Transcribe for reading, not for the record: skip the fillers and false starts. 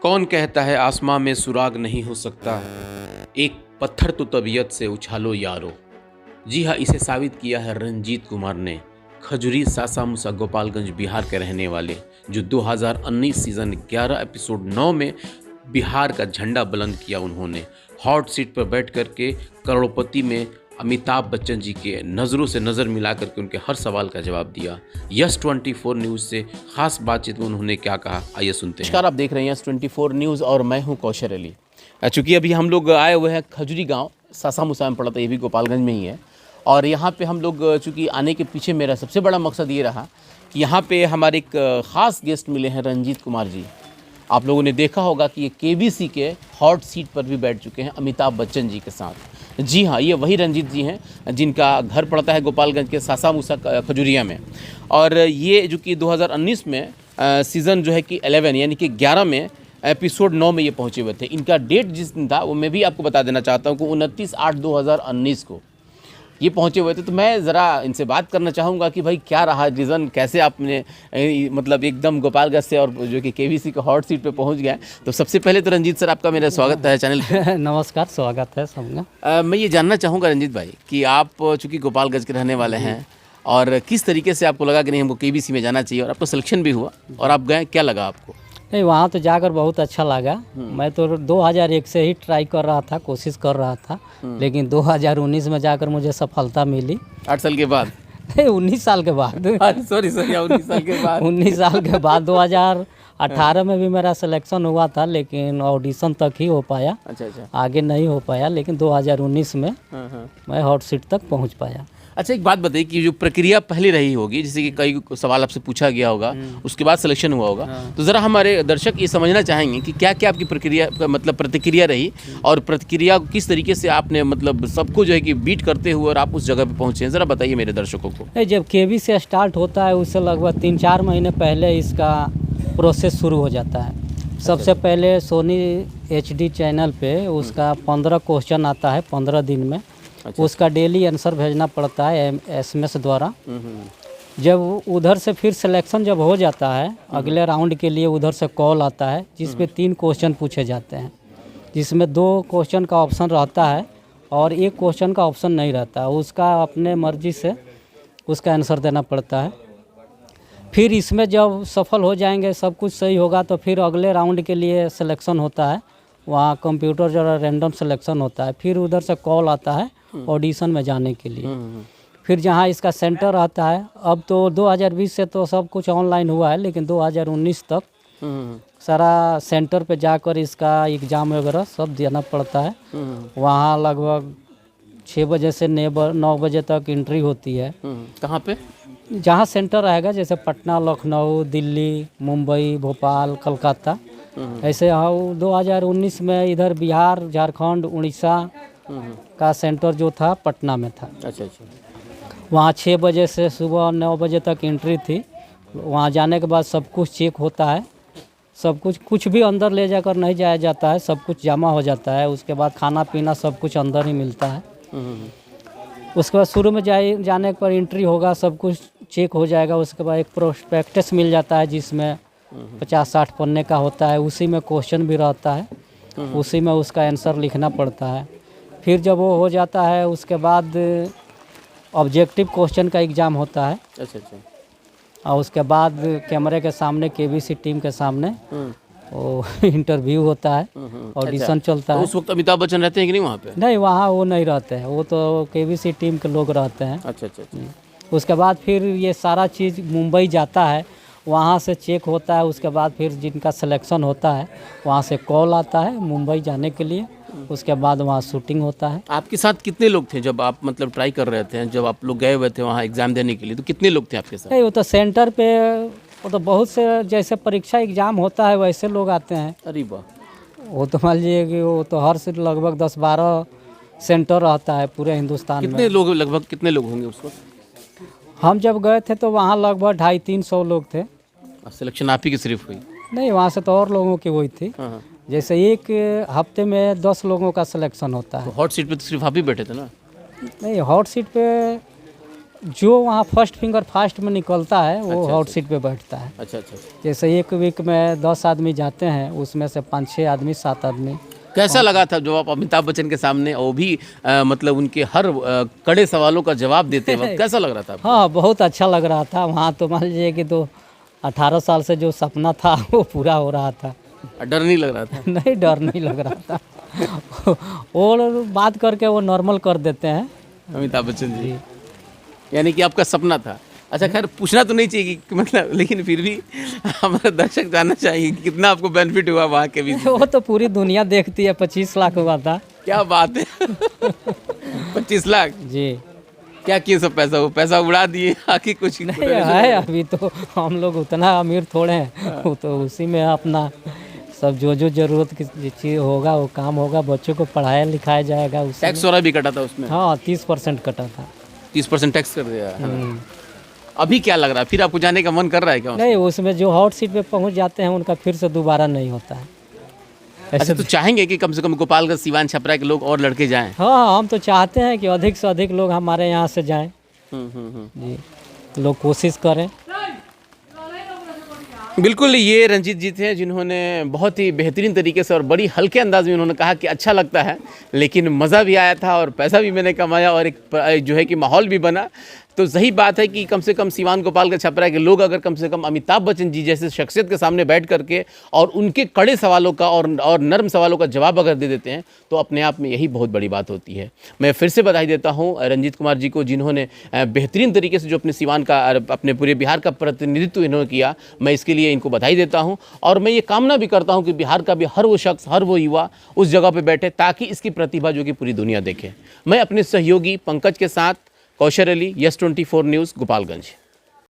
कौन कहता है आसमां में सुराग नहीं हो सकता, एक पत्थर तो तबीयत से उछालो यारो। जी हाँ, इसे साबित किया है रंजीत कुमार ने। खजुरी सासा मूसा गोपालगंज बिहार के रहने वाले, जो 2019 सीजन 11 एपिसोड 9 में बिहार का झंडा बुलंद किया। उन्होंने हॉट सीट पर बैठ करके करोड़पति में अमिताभ बच्चन जी के नज़रों से नज़र मिला करके उनके हर सवाल का जवाब दिया। यस 24 न्यूज़ से खास बातचीत में उन्होंने क्या कहा, आइए सुनते हैं। नमस्कार, आप देख रहे हैं यस 24 न्यूज़ और मैं हूं कौशल अली। चूँकि अभी हम लोग आए हुए हैं खजुरी गांव, सासा मूसा में पड़ा था, ये भी गोपालगंज में ही है। और यहाँ पे हम लोग चूँकि आने के पीछे मेरा सबसे बड़ा मकसद ये रहा कि यहाँ पे हमारे एक ख़ास गेस्ट मिले हैं, रंजीत कुमार जी। आप लोगों ने देखा होगा कि ये केबीसी के हॉट सीट पर भी बैठ चुके हैं अमिताभ बच्चन जी के साथ। जी हाँ, ये वही रंजीत जी हैं जिनका घर पड़ता है गोपालगंज के सासा मूसा खजुरिया में। और ये जो कि 2019 में सीज़न जो है कि 11 यानी कि 11 में एपिसोड 9 में ये पहुँचे हुए थे। इनका डेट जिस दिन था वो मैं भी आपको बता देना चाहता हूँ कि 29/8/2019 को ये पहुँचे हुए थे। तो मैं ज़रा इनसे बात करना चाहूँगा कि भाई क्या रहा रीज़न, कैसे आपने मतलब एकदम गोपालगंज से और जो कि केबीसी के हॉट सीट पे पहुँच गए। तो सबसे पहले तो रंजीत सर, आपका मेरा स्वागत है चैनल पे। नमस्कार, स्वागत है सबका। मैं ये जानना चाहूँगा रंजीत भाई कि आप चूँकि गोपालगंज के रहने वाले हैं और किस तरीके से आपको लगा कि नहीं हमको केबीसी में जाना चाहिए, और आपको सिलेक्शन भी हुआ और आप गए, क्या लगा आपको? नहीं, वहाँ तो जाकर बहुत अच्छा लगा। मैं तो 2001 से ही ट्राई कर रहा था, कोशिश कर रहा था, लेकिन 2019 में जाकर मुझे सफलता मिली। 8 साल के बाद? नहीं, 19 साल के बाद। सॉरी 19 साल के बाद। 19 साल के बाद 2018 में भी मेरा सिलेक्शन हुआ था, लेकिन ऑडिशन तक ही हो पाया। अच्छा, आगे नहीं हो पाया, लेकिन 2019 में मैं हॉट सीट तक पहुँच पाया। अच्छा, एक बात बताइए कि जो प्रक्रिया पहले रही होगी, जैसे कि कई सवाल आपसे पूछा गया होगा, उसके बाद सिलेक्शन हुआ होगा, तो ज़रा हमारे दर्शक ये समझना चाहेंगे कि क्या क्या आपकी प्रक्रिया मतलब प्रतिक्रिया रही, और प्रतिक्रिया किस तरीके से आपने मतलब सबको जो है कि बीट करते हुए और आप उस जगह पे पहुँचे हैं, ज़रा बताइए मेरे दर्शकों को। जब केबीसी स्टार्ट होता है उससे लगभग 3-4 महीने पहले इसका प्रोसेस शुरू हो जाता है। सबसे पहले सोनी HD चैनल पे उसका 15 क्वेश्चन आता है 15 दिन में। उसका डेली आंसर भेजना पड़ता है SMS द्वारा। जब उधर से फिर सिलेक्शन जब हो जाता है, अगले राउंड के लिए उधर से कॉल आता है, जिसमें 3 क्वेश्चन पूछे जाते हैं, जिसमें 2 क्वेश्चन का ऑप्शन रहता है और 1 क्वेश्चन का ऑप्शन नहीं रहता। उसका अपने मर्जी से उसका आंसर देना पड़ता है। फिर इसमें जब सफल हो जाएंगे, सब कुछ सही होगा, तो फिर अगले राउंड के लिए सिलेक्शन होता है। वहाँ कंप्यूटर जो रैंडम सिलेक्शन होता है, फिर उधर से कॉल आता है ऑडिशन में जाने के लिए। फिर जहाँ इसका सेंटर आता है, अब तो 2020 से तो सब कुछ ऑनलाइन हुआ है, लेकिन 2019 तक सारा सेंटर पे जाकर इसका एग्ज़ाम वगैरह सब देना पड़ता है। वहाँ लगभग 6 बजे से 9 बजे तक एंट्री होती है। कहाँ पे? जहाँ सेंटर रहेगा, जैसे पटना, लखनऊ, दिल्ली, मुंबई, भोपाल, कलकत्ता, ऐसे। हाँ, 2019 में इधर बिहार, झारखंड, उड़ीसा का सेंटर जो था पटना में था। अच्छा। वहाँ 6 बजे से सुबह 9 बजे तक एंट्री थी। वहाँ जाने के बाद सब कुछ चेक होता है, सब कुछ भी अंदर ले जाकर नहीं जाया जाता है, सब कुछ जमा हो जाता है। उसके बाद खाना पीना सब कुछ अंदर ही मिलता है। उसके बाद शुरू में जाने पर एंट्री होगा, सब कुछ चेक हो जाएगा। उसके बाद एक प्रोस्पेक्टस मिल जाता है, जिसमें 50-60 पन्ने का होता है। उसी में क्वेश्चन भी रहता है, उसी में उसका आंसर लिखना पड़ता है। फिर जब वो हो जाता है, उसके बाद ऑब्जेक्टिव क्वेश्चन का एग्ज़ाम होता है। अच्छा। और उसके बाद कैमरे के सामने, केबीसी टीम के सामने वो इंटरव्यू होता है, ऑडिशन चलता है। उस वक्त अमिताभ बच्चन रहते हैं कि नहीं वहाँ पे? नहीं, वहाँ वो नहीं रहते हैं, वो तो केबीसी टीम के लोग रहते हैं। अच्छा। उसके बाद फिर ये सारा चीज़ मुंबई जाता है, वहाँ से चेक होता है। उसके बाद फिर जिनका सिलेक्शन होता है, वहाँ से कॉल आता है मुंबई जाने के लिए। उसके बाद वहाँ शूटिंग होता है। आपके साथ कितने लोग थे जब आप मतलब ट्राई कर रहे थे, जब आप लोग गए हुए थे वहाँ एग्ज़ाम देने के लिए, तो कितने लोग थे आपके साथ? नहीं, वो तो सेंटर पे वो तो बहुत से, जैसे परीक्षा एग्ज़ाम होता है वैसे लोग आते हैं। अरे वाह। वो तो मान लीजिए कि वो तो हर से लगभग 10-12 सेंटर रहता है पूरे हिंदुस्तान में। कितने लोग, लगभग कितने लोग होंगे उस वक्त? हम जब गए थे तो वहाँ लगभग 250-300 लोग थे। सिलेक्शन आप ही की सिर्फ हुई? नहीं, वहाँ से तो और लोगों की हुई थी। जैसे एक हफ्ते में 10 लोगों का सिलेक्शन होता है। तो हॉट सीट पे तो सिर्फ आप ही बैठे थे ना? नहीं, हॉट सीट पे जो वहाँ फर्स्ट फिंगर फास्ट में निकलता है वो अच्छा, हॉट अच्छा। सीट पे बैठता है। अच्छा अच्छा। जैसे एक वीक में 10 आदमी जाते हैं, उसमें से 5-6 आदमी 7 आदमी। कैसा लगा था जब आप अमिताभ बच्चन के सामने और भी मतलब उनके हर कड़े सवालों का जवाब देते वक्त कैसा लग रहा था आपको? हाँ, बहुत अच्छा लग रहा था वहाँ। तो मान लीजिए कि तो 18 साल से जो सपना था वो पूरा हो रहा था। डर नहीं लग रहा था? नहीं, डर नहीं लग रहा था। और बात करके वो नॉर्मल कर देते हैं। अमिताभ बच्चन जी, यानी कि आपका सपना था। अच्छा, खैर पूछना तो नहीं चाहिए कि मतलब, लेकिन फिर भी हमारे दर्शक जानना चाहिए कि कितना आपको बेनिफिट हुआ वहाँ के भी। वो तो पूरी दुनिया देखती है। 25 लाख हुआ था। क्या बात है! 25 लाख! जी। क्या किए सब पैसा? वो पैसा उड़ा दिए आके कुछ नहीं है, अभी तो हम लोग उतना अमीर थोड़े हैं। वो तो उसी में अपना सब जो ज़रूरत की चीज़ होगा वो काम होगा, बच्चों को पढ़ाया लिखाया जाएगा उससे। टैक्स वगैरह भी कटा था उसमें? हाँ, 30% कटा था। 30% टैक्स कर दिया है ना? अभी क्या लग रहा है, फिर आपको जाने का मन कर रहा है क्या? नहीं, उसमें जो हॉट सीट पे पहुंच जाते हैं उनका फिर से दोबारा नहीं होता है। अच्छा, तो चाहेंगे कि कम से कम गोपालगंज, सीवान, छपरा के लोग और लड़के जाएं? हाँ, हम तो चाहते हैं कि अधिक से अधिक लोग हमारे यहाँ से जाएं। जी, लोग कोशिश करें। बिल्कुल, ये रंजीत जी थे जिन्होंने बहुत ही बेहतरीन तरीके से और बड़ी हल्के अंदाज में उन्होंने कहा कि अच्छा लगता है, लेकिन मज़ा भी आया था और पैसा भी मैंने कमाया और एक जो है कि माहौल भी बना। तो सही बात है कि कम से कम सीवान, गोपालगंज, छपरा के लोग अगर कम से कम अमिताभ बच्चन जी जैसे शख्सियत के सामने बैठ करके और उनके कड़े सवालों का और नर्म सवालों का जवाब अगर दे देते हैं तो अपने आप में यही बहुत बड़ी बात होती है। मैं फिर से बधाई देता हूँ रंजीत कुमार जी को, जिन्होंने बेहतरीन तरीके से जो अपने सीवान का, अपने पूरे बिहार का प्रतिनिधित्व इन्होंने किया। मैं इसके लिए इनको बधाई देता हूँ और मैं ये कामना भी करता हूँ कि बिहार का भी हर वो शख्स, हर वो युवा उस जगह पर बैठे ताकि इसकी प्रतिभा जो कि पूरी दुनिया देखे। मैं अपने सहयोगी पंकज के साथ कौशल अली, यस 24 न्यूज़, गोपालगंज।